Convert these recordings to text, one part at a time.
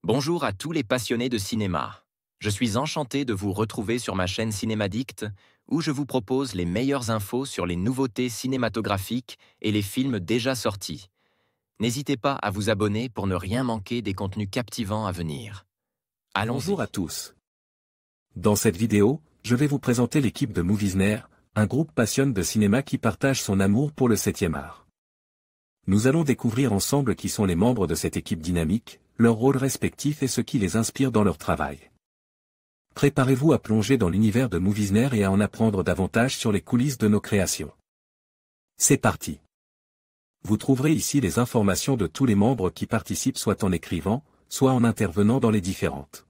Bonjour à tous les passionnés de cinéma. Je suis enchanté de vous retrouver sur ma chaîne Cinémadicte, où je vous propose les meilleures infos sur les nouveautés cinématographiques et les films déjà sortis. N'hésitez pas à vous abonner pour ne rien manquer des contenus captivants à venir. Allons-y. Bonjour à tous. Dans cette vidéo, je vais vous présenter l'équipe de Moviesner, un groupe passionné de cinéma qui partage son amour pour le 7e art. Nous allons découvrir ensemble qui sont les membres de cette équipe dynamique, leurs rôles respectifs et ce qui les inspire dans leur travail. Préparez-vous à plonger dans l'univers de Moviesner et à en apprendre davantage sur les coulisses de nos créations. C'est parti. Vous trouverez ici les informations de tous les membres qui participent soit en écrivant, soit en intervenant dans les différentes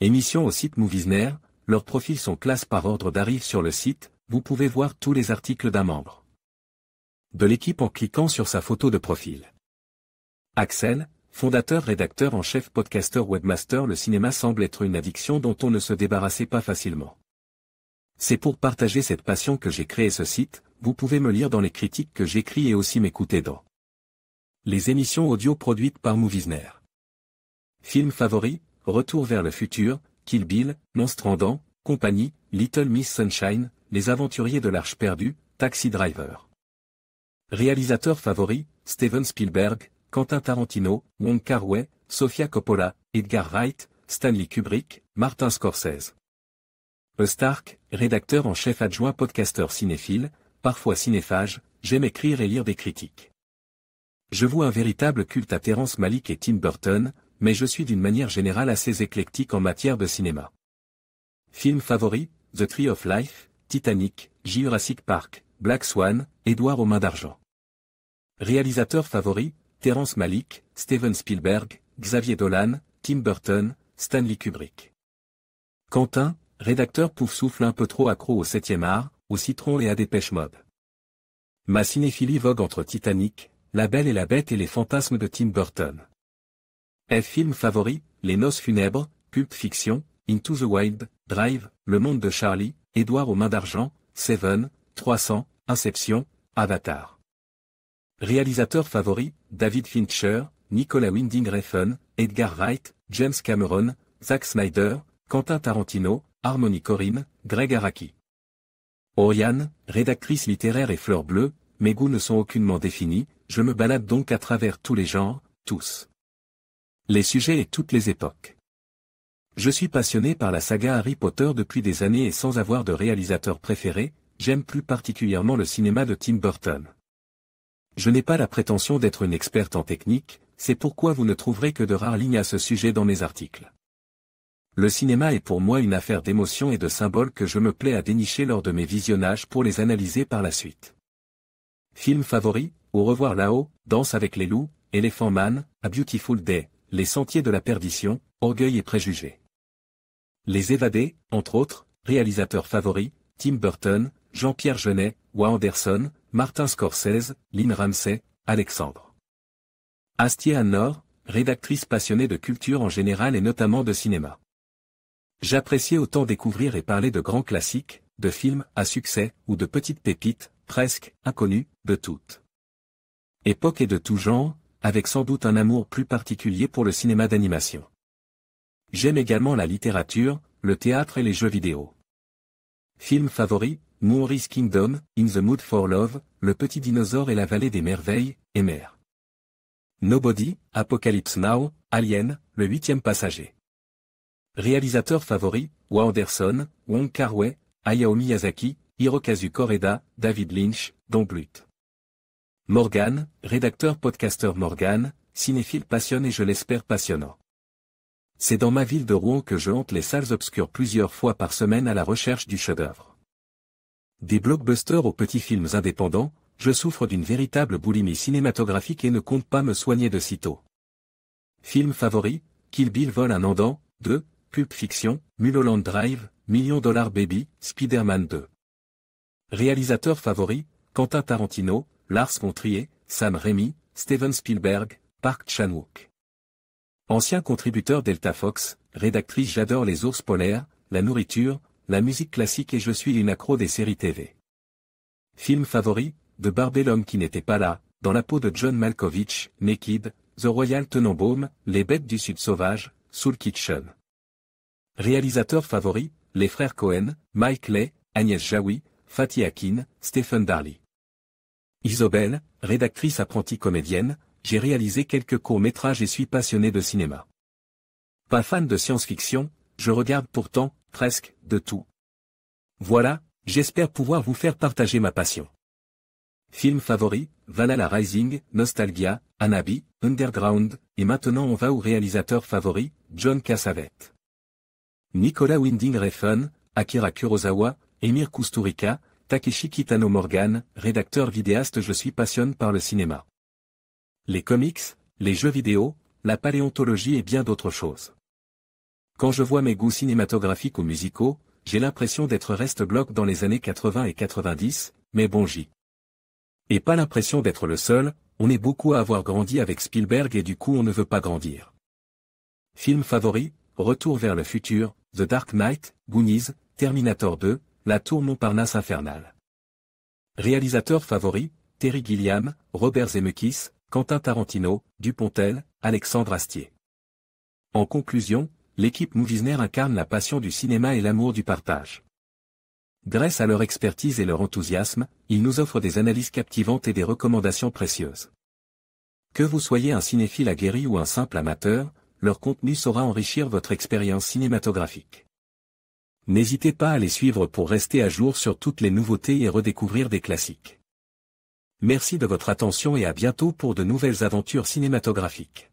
émissions au site Moviesner. Leurs profils sont classés par ordre d'arrivée sur le site, vous pouvez voir tous les articles d'un membre de l'équipe en cliquant sur sa photo de profil. Axel, fondateur, rédacteur en chef, podcasteur, webmaster. Le cinéma semble être une addiction dont on ne se débarrassait pas facilement. C'est pour partager cette passion que j'ai créé ce site, vous pouvez me lire dans les critiques que j'écris et aussi m'écouter dans les émissions audio produites par Moviesner. Film favori, Retour vers le futur, Kill Bill, Monstrandant, Compagnie, Little Miss Sunshine, Les Aventuriers de l'Arche perdue, Taxi Driver. Réalisateur favori, Steven Spielberg, Quentin Tarantino, Wong Kar-wai, Sofia Coppola, Edgar Wright, Stanley Kubrick, Martin Scorsese. Stark, rédacteur en chef adjoint, podcasteur cinéphile, parfois cinéphage, j'aime écrire et lire des critiques. Je voue un véritable culte à Terrence Malick et Tim Burton, mais je suis d'une manière générale assez éclectique en matière de cinéma. Film favori, The Tree of Life, Titanic, Jurassic Park, Black Swan, Édouard aux mains d'argent. Réalisateur favori, Terrence Malick, Steven Spielberg, Xavier Dolan, Tim Burton, Stanley Kubrick. Quentin, rédacteur pouf souffle un peu trop accro au 7e art, au citron et à Dépêche Mode. Ma cinéphilie vogue entre Titanic, La Belle et la Bête et les fantasmes de Tim Burton. Film favori, Les Noces funèbres, Pulp Fiction, Into the Wild, Drive, Le Monde de Charlie, Édouard aux mains d'argent, Seven, 300, Inception, Avatar. Réalisateur favori, David Fincher, Nicolas Winding Refn, Edgar Wright, James Cameron, Zack Snyder, Quentin Tarantino, Harmony Korine, Greg Araki. Oriane, rédactrice littéraire et Fleur Bleue, mes goûts ne sont aucunement définis, je me balade donc à travers tous les genres, tous les sujets et toutes les époques. Je suis passionné par la saga Harry Potter depuis des années et sans avoir de réalisateur préféré, j'aime plus particulièrement le cinéma de Tim Burton. Je n'ai pas la prétention d'être une experte en technique, c'est pourquoi vous ne trouverez que de rares lignes à ce sujet dans mes articles. Le cinéma est pour moi une affaire d'émotions et de symboles que je me plais à dénicher lors de mes visionnages pour les analyser par la suite. Film favori, Au revoir là-haut, Danse avec les loups, Elephant Man, A Beautiful Day, Les Sentiers de la perdition, Orgueil et préjugés. Les Évadés, entre autres, réalisateur favori, Tim Burton, Jean-Pierre Jeunet, Wes Anderson, Martin Scorsese, Lynn Ramsay, Alexandre Astier Anne-Laure, rédactrice passionnée de culture en général et notamment de cinéma. J'appréciais autant découvrir et parler de grands classiques, de films à succès ou de petites pépites, presque inconnues, de toutes époques et de tout genre, avec sans doute un amour plus particulier pour le cinéma d'animation. J'aime également la littérature, le théâtre et les jeux vidéo. Film favori, Moonrise Kingdom, In the Mood for Love, Le Petit Dinosaure et la Vallée des Merveilles, Mr. Nobody, Apocalypse Now, Alien, Le 8e passager. Réalisateur favori, Wes Anderson, Wong Kar-wai, Hayao Miyazaki, Hirokazu Koreda, David Lynch, Don Bluth. Morgan, rédacteur podcasteur Morgan, cinéphile passionné et je l'espère passionnant. C'est dans ma ville de Rouen que je hante les salles obscures plusieurs fois par semaine à la recherche du chef-d'œuvre. Des blockbusters aux petits films indépendants, je souffre d'une véritable boulimie cinématographique et ne compte pas me soigner de sitôt. Film favori, Kill Bill vole un Andant, 2, Pulp Fiction, Mulholland Drive, $1 Million Baby, Spider-Man 2. Réalisateur favori, Quentin Tarantino, Lars von Trier, Sam Raimi, Steven Spielberg, Park Chan-wook. Ancien contributeur Delta Fox, rédactrice j'adore les ours polaires, la nourriture, la musique classique et je suis une accro des séries TV. Film favori, de Barbie l'homme qui n'était pas là, dans la peau de John Malkovich, Naked, The Royal Tenenbaum, Les Bêtes du Sud Sauvage, Soul Kitchen. Réalisateurs favoris, les frères Cohen, Mike Leigh, Agnès Jaoui, Fatih Akin, Stephen Darly. Isobel, rédactrice apprentie comédienne, j'ai réalisé quelques courts-métrages et suis passionné de cinéma. Pas fan de science-fiction, je regarde pourtant, presque, de tout. Voilà, j'espère pouvoir vous faire partager ma passion. Film favori, Valhalla Rising, Nostalgia, Anabi, Underground, et maintenant on va au réalisateur favori, John Cassavetes. Nicolas Winding Refn, Akira Kurosawa, Emir Kusturica, Takeshi Kitano Morgan, rédacteur vidéaste. Je suis passionné par le cinéma. Les comics, les jeux vidéo, la paléontologie et bien d'autres choses. Quand je vois mes goûts cinématographiques ou musicaux, j'ai l'impression d'être reste-bloc dans les années 80 et 90, mais bon j'y. Et pas l'impression d'être le seul, on est beaucoup à avoir grandi avec Spielberg et du coup on ne veut pas grandir. Film favori, Retour vers le futur, The Dark Knight, Goonies, Terminator 2, La Tour Montparnasse infernale. Réalisateurs favoris, Terry Gilliam, Robert Zemeckis, Quentin Tarantino, Dupontel, Alexandre Astier. En conclusion, l'équipe Moviesner incarne la passion du cinéma et l'amour du partage. Grâce à leur expertise et leur enthousiasme, ils nous offrent des analyses captivantes et des recommandations précieuses. Que vous soyez un cinéphile aguerri ou un simple amateur, leur contenu saura enrichir votre expérience cinématographique. N'hésitez pas à les suivre pour rester à jour sur toutes les nouveautés et redécouvrir des classiques. Merci de votre attention et à bientôt pour de nouvelles aventures cinématographiques.